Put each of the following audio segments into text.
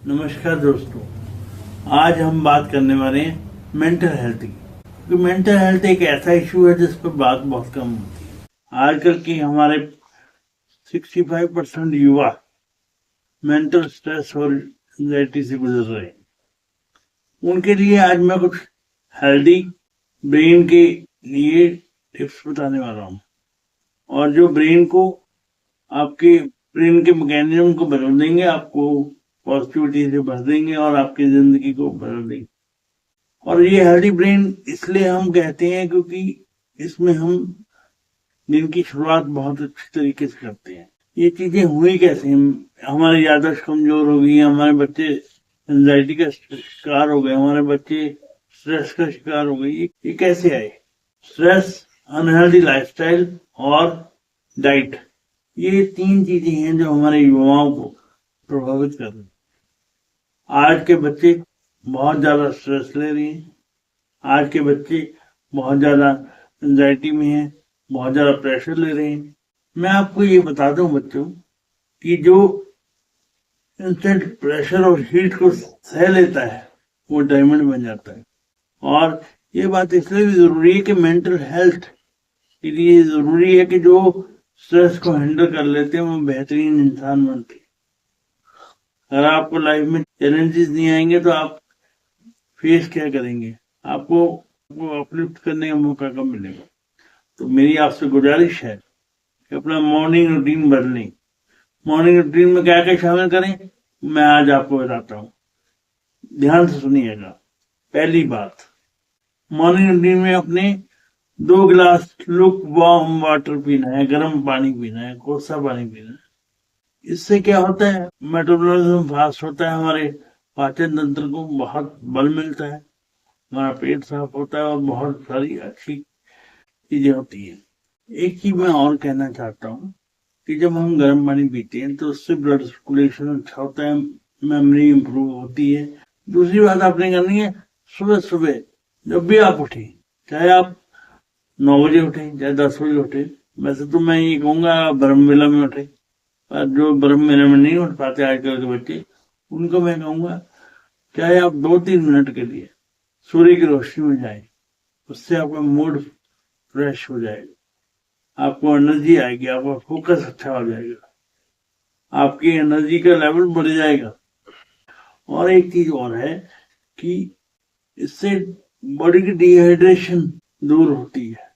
नमस्कार दोस्तों, आज हम बात करने वाले हैं मेंटल हेल्थ की। क्योंकि मेंटल हेल्थ एक ऐसा इशू है जिस पर बात बहुत कम होती है। आजकल की हमारे 65% युवा मेंटल स्ट्रेस और एंजाइटी से गुजर रहे हैं। उनके लिए आज मैं कुछ हेल्दी ब्रेन के लिए टिप्स बताने वाला हूँ, और जो ब्रेन को आपके ब्रेन के मैकेनिज्म को बदल देंगे, आपको पॉजिटिविटी से भर देंगे और आपकी जिंदगी को बदल देंगे। और ये हेल्दी ब्रेन इसलिए हम कहते हैं क्योंकि इसमें हम दिन की शुरुआत बहुत अच्छी तरीके से करते हैं। ये चीजें हुई कैसे? हमारी याददाश्त कमजोर हो गई, हमारे बच्चे एंजाइटी का शिकार हो गए, हमारे बच्चे स्ट्रेस का शिकार हो गए। ये कैसे आए? स्ट्रेस, अनहेल्दी लाइफस्टाइल और डाइट, ये 3 चीजें हैं जो हमारे युवाओं को प्रभावित कर रही हैं। आज के बच्चे बहुत ज्यादा स्ट्रेस ले रहे हैं, आज के बच्चे बहुत ज्यादा एंजाइटी में हैं, बहुत ज्यादा प्रेशर ले रहे हैं। मैं आपको ये बताता हूँ बच्चों कि जो इंस्टेंट प्रेशर और हीट को सह लेता है वो डायमंड बन जाता है। और ये बात इसलिए भी जरूरी है कि मेंटल हेल्थ के लिए जरूरी है कि जो स्ट्रेस को हैंडल कर लेते हैं वो बेहतरीन इंसान बनते हैं। अगर आपको लाइफ में चैलेंजेस नहीं आएंगे तो आप फेस क्या करेंगे? आपको अपलिफ्ट करने का मौका कब मिलेगा? तो मेरी आपसे गुजारिश है कि अपना मॉर्निंग रूटीन बदलें। मॉर्निंग रूटीन में क्या क्या शामिल करें, मैं आज आपको बताता हूँ। ध्यान से सुनिएगा। पहली बात, मॉर्निंग रूटीन में अपने 2 गिलास लुक वार्म वाटर पीना है, गर्म पानी पीना है, कोसा पानी पीना है। इससे क्या होता है? मेटाबॉलिज्म फास्ट होता है, हमारे पाचन तंत्र को बहुत बल मिलता है, हमारा पेट साफ होता है और बहुत सारी अच्छी चीजें होती हैं। एक चीज मैं और कहना चाहता हूँ कि जब हम गर्म पानी पीते हैं तो उससे ब्लड सर्कुलेशन अच्छा होता है, मेमोरी इंप्रूव होती है। दूसरी बात आपने करनी है, सुबह सुबह जब भी आप उठे, चाहे आप 9 बजे उठे चाहे 10 बजे उठे, वैसे तो मैं ये कहूंगा ब्रह्म वेला में उठे, पर जो ब्रह्म वेला में नहीं उठ पाते आजकल के बच्चे, उनको मैं कहूंगा चाहे आप 2-3 मिनट के लिए सूर्य की रोशनी में जाए, उससे आपका मूड फ्रेश हो जाएगा, आपको एनर्जी आएगी, आपका फोकस अच्छा हो जाएगा, आपकी एनर्जी का लेवल बढ़ जाएगा। और एक चीज और है कि इससे बॉडी की डिहाइड्रेशन दूर होती है,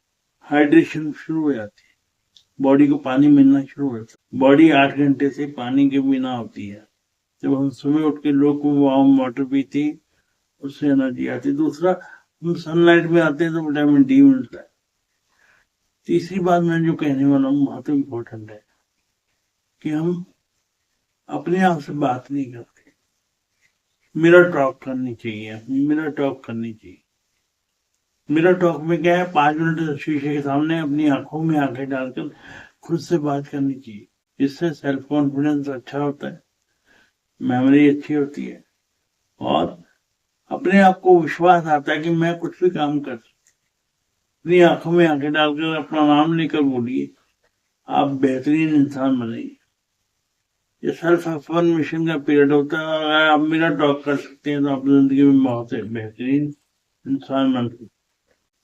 हाइड्रेशन शुरू हो जाती है, बॉडी को पानी मिलना शुरू हो जाता है। बॉडी 8 घंटे से पानी के बिना होती है। जब हम सुबह उठ के लोग वार्म वाटर पीते हैं उससे एनर्जी आती है। दूसरा, हम सनलाइट में आते हैं तो विटामिन डी मिलता है। तीसरी बात मैं जो कहने वाला हूँ बहुत इम्पोर्टेंट है कि हम अपने आप से बात नहीं करते, मिरर टॉक करनी चाहिए। मिरर टॉक करनी चाहिए। मिरर टॉक में क्या है, 5 मिनट शीशे के सामने अपनी आंखों में आंखें डालकर खुद से बात करनी चाहिए। इससे सेल्फ कॉन्फिडेंस अच्छा होता है, मेमोरी अच्छी होती है और अपने आप को विश्वास आता है कि मैं कुछ भी काम कर सकता। अपनी आंखों में आंखें डालकर अपना नाम लेकर बोलिए, आप बेहतरीन इंसान बनेंगे। ये सेल्फ अफर्मेशन का पीरियड होता है। अगर आप मिरर टॉक कर सकते हैं तो आप जिंदगी में बहुत बेहतरीन इंसान बन सकते हैं।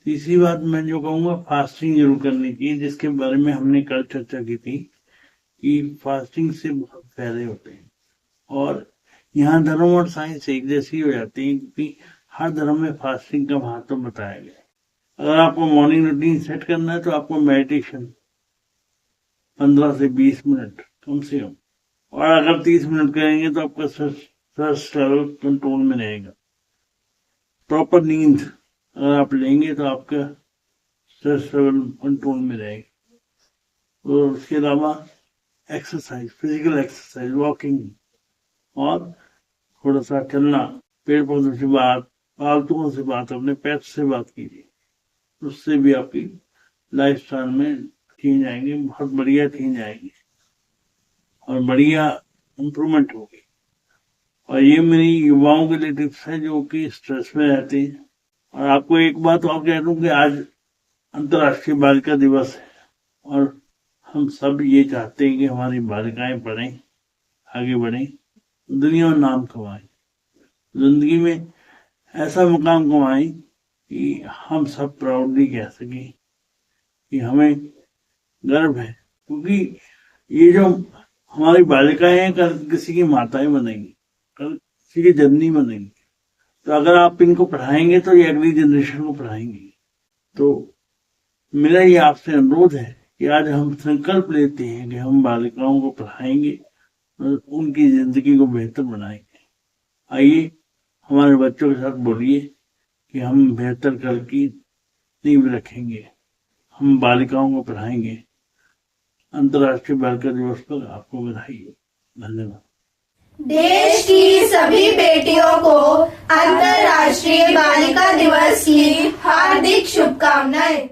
तीसरी बात मैं जो कहूंगा, फास्टिंग जरूर करनी चाहिए, जिसके बारे में हमने कल चर्चा की थी कि फास्टिंग से बहुत फायदे होते हैं। और यहाँ धर्म और साइंस एक जैसी हो जाती है क्योंकि हर धर्म में फास्टिंग का महत्व बताया गया है। अगर आपको मॉर्निंग रूटीन सेट करना है तो आपको मेडिटेशन 15 से 20 मिनट कम से कम, और अगर 30 मिनट करेंगे तो आपका स्ट्रेस लेवल कंट्रोल में रहेगा। प्रॉपर नींद अगर आप लेंगे तो आपका स्ट्रेस लेवल कंट्रोल में रहेगा। और उसके अलावा एक्सरसाइज, फिजिकल एक्सरसाइज, वॉकिंग और थोड़ा सा चलना, पेड़ पौधों से बात, पालतुओं से बात, अपने पेट से बात कीजिए। उससे भी आपकी लाइफ स्टाइल में चेंज आएंगे, बहुत बढ़िया चेंज आएंगे और बढ़िया इम्प्रूवमेंट होगी। और ये मेरी युवाओं के लिए टिप्स है जो कि स्ट्रेस में रहते हैं। और आपको एक बात और कह दूं कि आज अंतर्राष्ट्रीय बालिका दिवस है और हम सब ये चाहते हैं कि हमारी बालिकाएं पढ़ें, आगे बढ़ें। दुनिया में नाम कमाएं, जिंदगी में ऐसा मुकाम कमाएं कि हम सब प्राउडली कह सकें कि हमें गर्व है। क्योंकि ये जो हमारी बालिकाएं हैं, कल किसी की माताएं बनेंगी, कल किसी की जननी बनेंगी। तो अगर आप इनको पढ़ाएंगे तो ये अगली जनरेशन को पढ़ाएंगे। तो मेरा ये आपसे अनुरोध है कि आज हम संकल्प लेते हैं कि हम बालिकाओं को पढ़ाएंगे और उनकी जिंदगी को बेहतर बनाएंगे। आइए हमारे बच्चों के साथ बोलिए कि हम बेहतर कल की नींव रखेंगे, हम बालिकाओं को पढ़ाएंगे। अंतर्राष्ट्रीय बालिका दिवस पर आपको बधाई। धन्यवाद। देश की सभी बेटियों को अंतर्राष्ट्रीय बालिका दिवस की हार्दिक शुभकामनाएं।